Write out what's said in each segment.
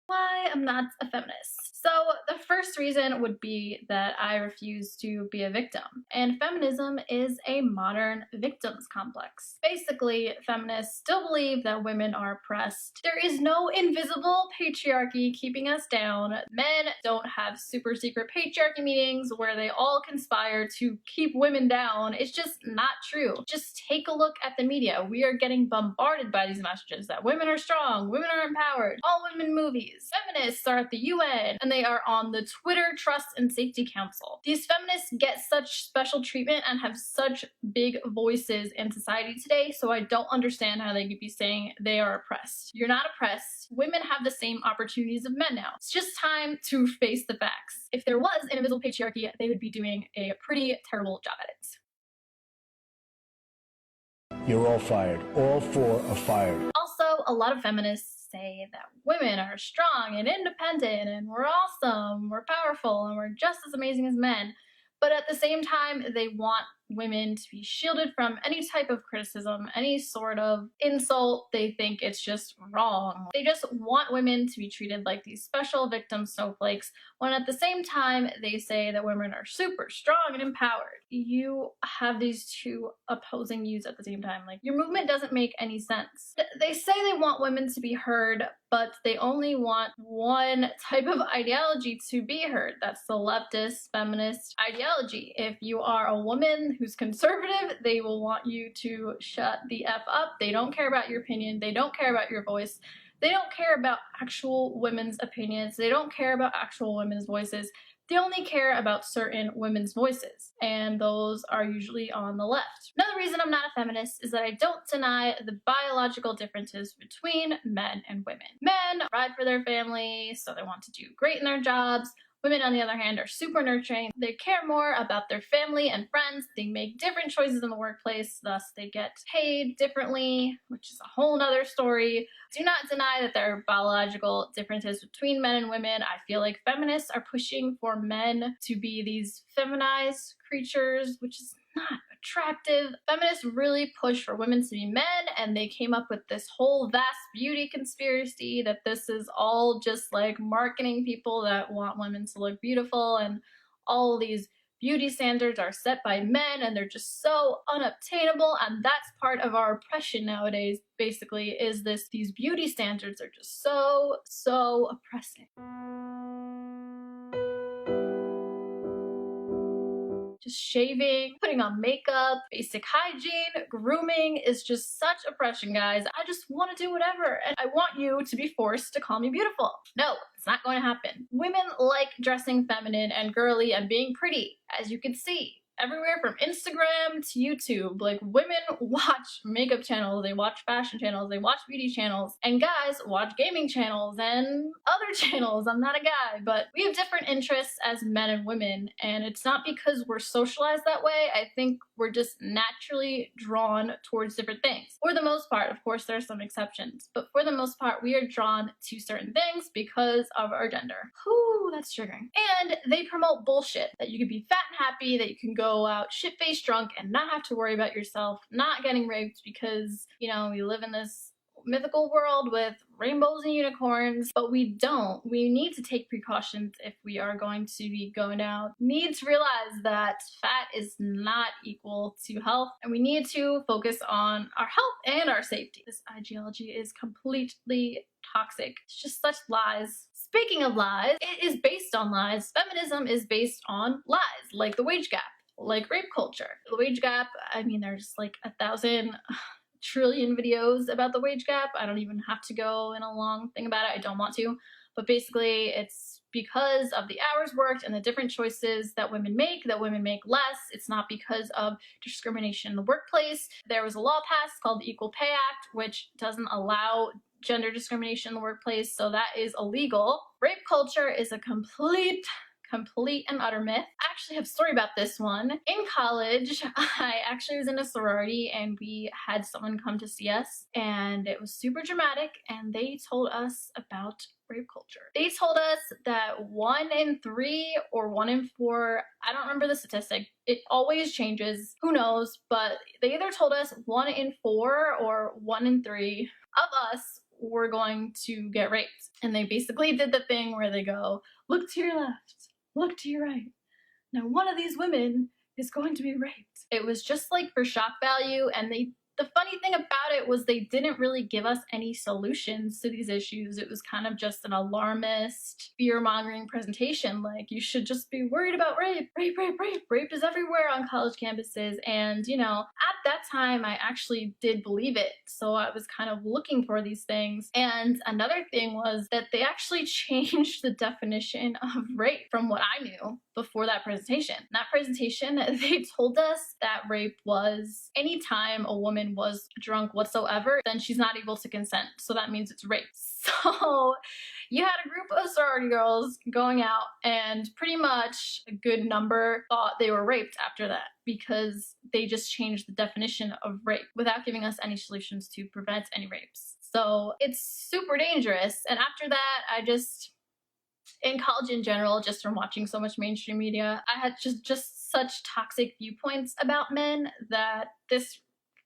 Why I'm not a feminist. So the first reason would be that I refuse to be a victim. And feminism is a modern victims complex. Basically, feminists still believe that women are oppressed. There is no invisible patriarchy keeping us down. Men don't have super secret patriarchy meetings where they all conspire to keep women down. It's just not true. Just take a look at the media. We are getting bombarded by these messages that women are strong, women are empowered, all women movies. Feminists are at the UN and they are on the Twitter Trust and Safety Council. These feminists get such special treatment and have such big voices in society today, so I don't understand how they could be saying they are oppressed. You're not oppressed. Women have the same opportunities of men now. It's just time to face the facts. If there was an invisible patriarchy, they would be doing a pretty terrible job at it. You're all fired. All four are fired. Also, a lot of feminists say that women are strong and independent and we're awesome, we're powerful, and we're just as amazing as men. But at the same time, they want women to be shielded from any type of criticism, any sort of insult. They think it's just wrong. They just want women to be treated like these special victim snowflakes, when at the same time they say that women are super strong and empowered. You have these two opposing views at the same time. Like, your movement doesn't make any sense. They say they want women to be heard, but they only want one type of ideology to be heard. That's the leftist feminist ideology. If you are a woman who's conservative, they will want you to shut the F up. They don't care about your opinion. They don't care about your voice. They don't care about actual women's opinions. They don't care about actual women's voices. They only care about certain women's voices, and those are usually on the left. Another reason I'm not a feminist is that I don't deny the biological differences between men and women. Men provide for their family, so they want to do great in their jobs. Women, on the other hand, are super nurturing. They care more about their family and friends. They make different choices in the workplace, thus they get paid differently, which is a whole nother story. Do not deny that there are biological differences between men and women. I feel like feminists are pushing for men to be these feminized creatures, which is not attractive. Feminists really push for women to be men, and they came up with this whole vast beauty conspiracy that this is all just like marketing people that want women to look beautiful, and all these beauty standards are set by men and they're just so unobtainable, and that's part of our oppression nowadays, basically, is these beauty standards are just so oppressive. Just shaving, putting on makeup, basic hygiene, grooming is just such oppression, guys. I just want to do whatever, and I want you to be forced to call me beautiful. No, it's not going to happen. Women like dressing feminine and girly and being pretty, as you can see. Everywhere from Instagram to YouTube, like, women watch makeup channels, they watch fashion channels, they watch beauty channels, and guys watch gaming channels and other channels. I'm not a guy, but we have different interests as men and women, and it's not because we're socialized that way. I think we're just naturally drawn towards different things. For the most part, of course, there are some exceptions, but for the most part, we are drawn to certain things because of our gender. Whew, that's triggering. And they promote bullshit, that you can be fat and happy, that you can go out shit-faced drunk and not have to worry about yourself not getting raped because, you know, we live in this mythical world with rainbows and unicorns, but we don't. We need to take precautions if we are going to be going out. We need to realize that fat is not equal to health, and we need to focus on our health and our safety. This ideology is completely toxic. It's just such lies. Speaking of lies, it is based on lies. Feminism is based on lies, like the wage gap, like rape culture. The wage gap, I mean, there's like 1,000 trillion videos about the wage gap. I don't even have to go in a long thing about it. I don't want to. But basically, it's because of the hours worked and the different choices that women make less. It's not because of discrimination in the workplace. There was a law passed called the Equal Pay Act, which doesn't allow gender discrimination in the workplace, so that is illegal. Rape culture is a complete and utter myth. I actually have a story about this one. In college, I actually was in a sorority and we had someone come to see us, and it was super dramatic, and they told us about rape culture. They told us that 1 in 3 or 1 in 4, I don't remember the statistic, it always changes, who knows, but they either told us 1 in 4 or 1 in 3 of us were going to get raped. And they basically did the thing where they go, look to your left, look to your right. Now one of these women is going to be raped. It was just like for shock value, and the funny thing about it was they didn't really give us any solutions to these issues. It was kind of just an alarmist, fear-mongering presentation, like you should just be worried about rape. Rape, rape, rape. Rape is everywhere on college campuses. And, you know, at that time, I actually did believe it. So I was kind of looking for these things. And another thing was that they actually changed the definition of rape from what I knew before that presentation. In that presentation, they told us that rape was anytime a woman was drunk whatsoever, then she's not able to consent. So that means it's rape. So you had a group of sorority girls going out, and pretty much a good number thought they were raped after that, because they just changed the definition of rape without giving us any solutions to prevent any rapes. So it's super dangerous. And after that, in college in general, just from watching so much mainstream media, I had just such toxic viewpoints about men that this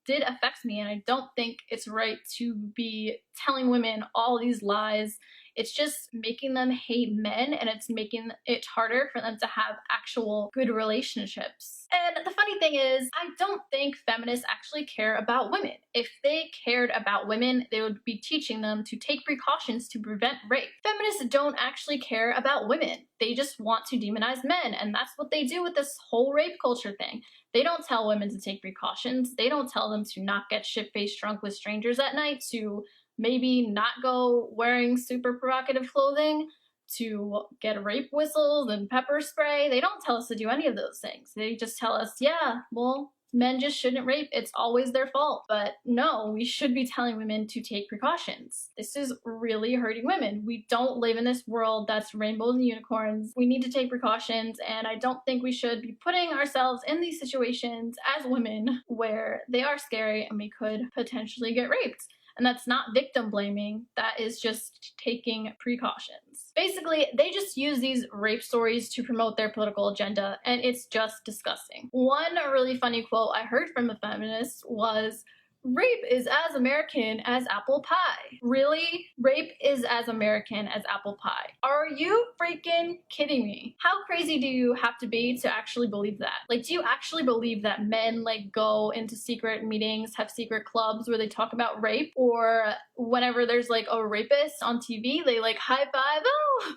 did affect me, and I don't think it's right to be telling women all these lies. It's just making them hate men, and it's making it harder for them to have actual good relationships. And the funny thing is, I don't think feminists actually care about women. If they cared about women, they would be teaching them to take precautions to prevent rape. Feminists don't actually care about women. They just want to demonize men, and that's what they do with this whole rape culture thing. They don't tell women to take precautions. They don't tell them to not get shit-faced drunk with strangers at night, to maybe not go wearing super provocative clothing, to get rape whistles and pepper spray. They don't tell us to do any of those things. They just tell us, yeah, well, men just shouldn't rape. It's always their fault. But no, we should be telling women to take precautions. This is really hurting women. We don't live in this world that's rainbows and unicorns. We need to take precautions, and I don't think we should be putting ourselves in these situations as women where they are scary and we could potentially get raped. And that's not victim blaming, that is just taking precautions. Basically, they just use these rape stories to promote their political agenda, and it's just disgusting. One really funny quote I heard from a feminist was, rape is as American as apple pie. Really? Rape is as American as apple pie. Are you freaking kidding me? How crazy do you have to be to actually believe that? Like, do you actually believe that men like go into secret meetings, have secret clubs where they talk about rape? Or whenever there's like a rapist on TV, they like high five, oh,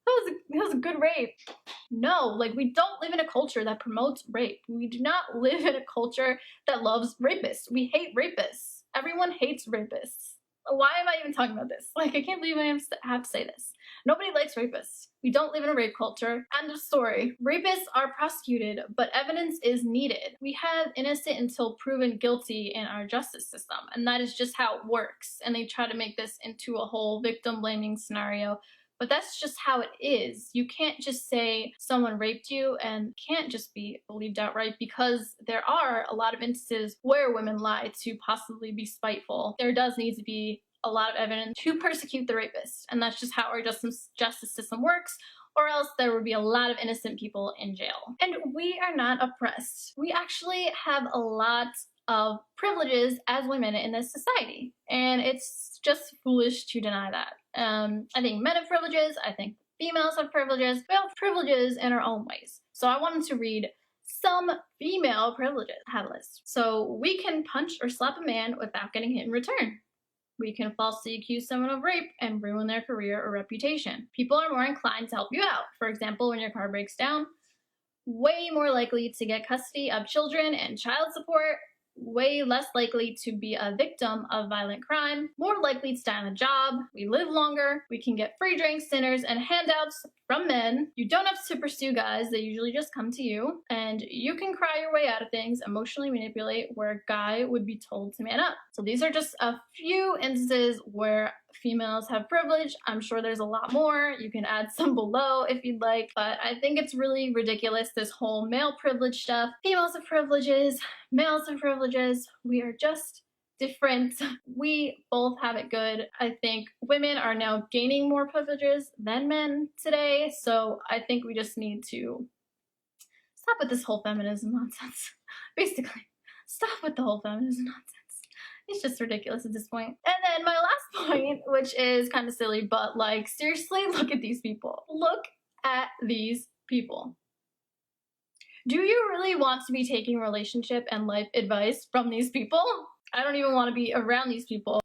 that was a good rape. No, like, we don't live in a culture that promotes rape. We do not live in a culture that loves rapists. We hate rapists. Everyone hates rapists. Why am I even talking about this? Like, I can't believe I have to say this. Nobody likes rapists. We don't live in a rape culture. End of story. Rapists are prosecuted, but evidence is needed. We have innocent until proven guilty in our justice system, and that is just how it works. And they try to make this into a whole victim blaming scenario. But that's just how it is. You can't just say someone raped you and can't just be believed outright, because there are a lot of instances where women lie to possibly be spiteful. There does need to be a lot of evidence to persecute the rapist, and that's just how our justice system works, or else there would be a lot of innocent people in jail. And we are not oppressed. We actually have a lot of privileges as women in this society, and it's just foolish to deny that. I think men have privileges, I think females have privileges. We all have privileges in our own ways. So I wanted to read some female privileges. I have a list. So we can punch or slap a man without getting hit in return. We can falsely accuse someone of rape and ruin their career or reputation. People are more inclined to help you out. For example, when your car breaks down, way more likely to get custody of children and child support, way less likely to be a victim of violent crime, more likely to stay on a job, we live longer, we can get free drinks, dinners, and handouts from men. You don't have to pursue guys, they usually just come to you, and you can cry your way out of things, emotionally manipulate, where a guy would be told to man up. So these are just a few instances where females have privilege. I'm sure there's a lot more. You can add some below if you'd like, but I think it's really ridiculous, this whole male privilege stuff. Females have privileges, males have privileges. We are just different. We both have it good. I think women are now gaining more privileges than men today, so I think we just need to stop with this whole feminism nonsense. Basically, stop with the whole feminism nonsense. It's just ridiculous at this point. And then my last point, which is kind of silly, but like, seriously, look at these people. Look at these people. Do you really want to be taking relationship and life advice from these people? I don't even want to be around these people.